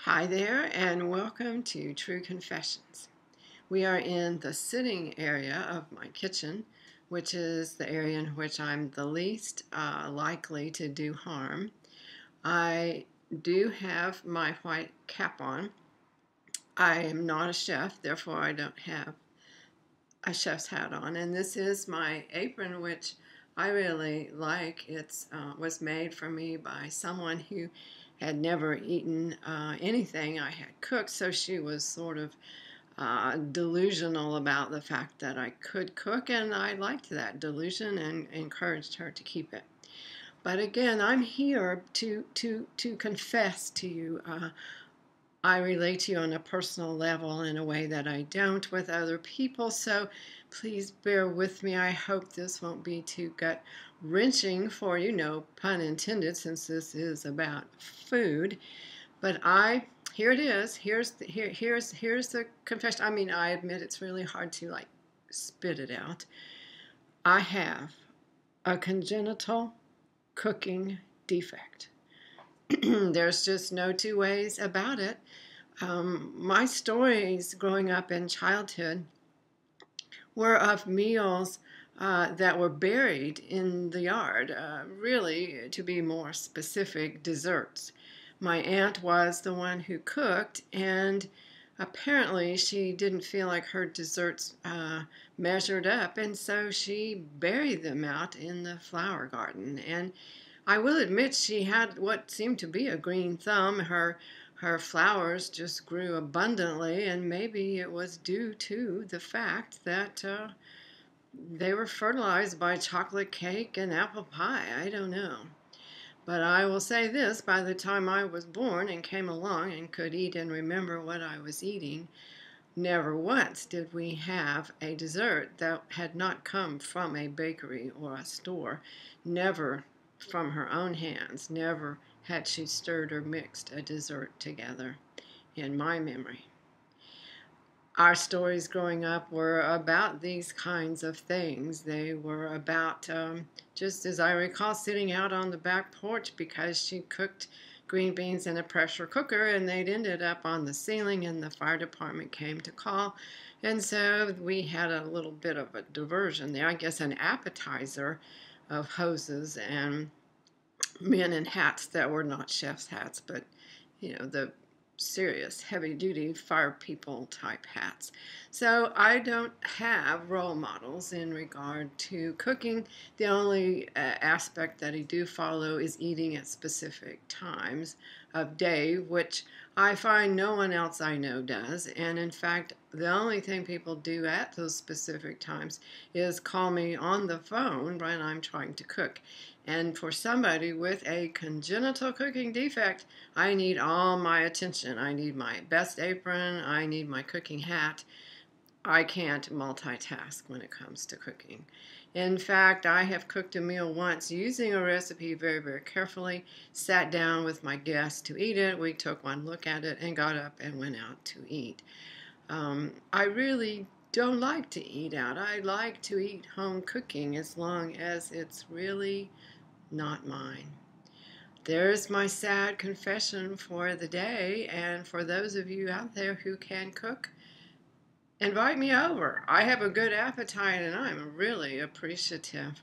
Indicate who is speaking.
Speaker 1: Hi there, and welcome to True Confessions. We are in the sitting area of my kitchen, which is the area in which I'm the least likely to do harm. I do have my white cap on. I am not a chef, therefore I don't have a chef's hat on, and this is my apron, which I really like. It was made for me by someone who had never eaten anything I had cooked, so she was sort of delusional about the fact that I could cook, and I liked that delusion and encouraged her to keep it. But again, I'm here to confess to you. I relate to you on a personal level in a way that I don't with other people, so please bear with me. I hope this won't be too gut-wrenching for you, no pun intended, since this is about food. But here it is. Here's the confession. I mean, I admit it's really hard to like spit it out. I have a congenital cooking defect. There's just no two ways about it. My stories growing up in childhood were of meals that were buried in the yard, really, to be more specific, desserts. My aunt was the one who cooked, and apparently she didn't feel like her desserts measured up, and so she buried them out in the flower garden. And I will admit she had what seemed to be a green thumb. Her flowers just grew abundantly, and maybe it was due to the fact that they were fertilized by chocolate cake and apple pie. I don't know. But I will say this, by the time I was born and came along and could eat and remember what I was eating, never once did we have a dessert that had not come from a bakery or a store. Never from her own hands. Never had she stirred or mixed a dessert together in my memory. Our stories growing up were about these kinds of things. They were about, just as I recall, sitting out on the back porch because she cooked green beans in a pressure cooker, and they'd ended up on the ceiling, and the fire department came to call. And so we had a little bit of a diversion there, I guess an appetizer of hoses and men in hats that were not chef's hats, but, the serious, heavy-duty fire people type hats. So I don't have role models in regard to cooking. The only aspect that I do follow is eating at specific times of day, which I find no one else I know does. And in fact, the only thing people do at those specific times is call me on the phone when I'm trying to cook. And for somebody with a congenital cooking defect, I need all my attention. I need my best apron. I need my cooking hat. I can't multitask when it comes to cooking. In fact, I have cooked a meal once using a recipe very, very carefully, sat down with my guests to eat it. We took one look at it and got up and went out to eat. I really don't like to eat out. I like to eat home cooking as long as it's really not mine. There's my sad confession for the day, and for those of you out there who can cook, invite me over. I have a good appetite and I'm really appreciative.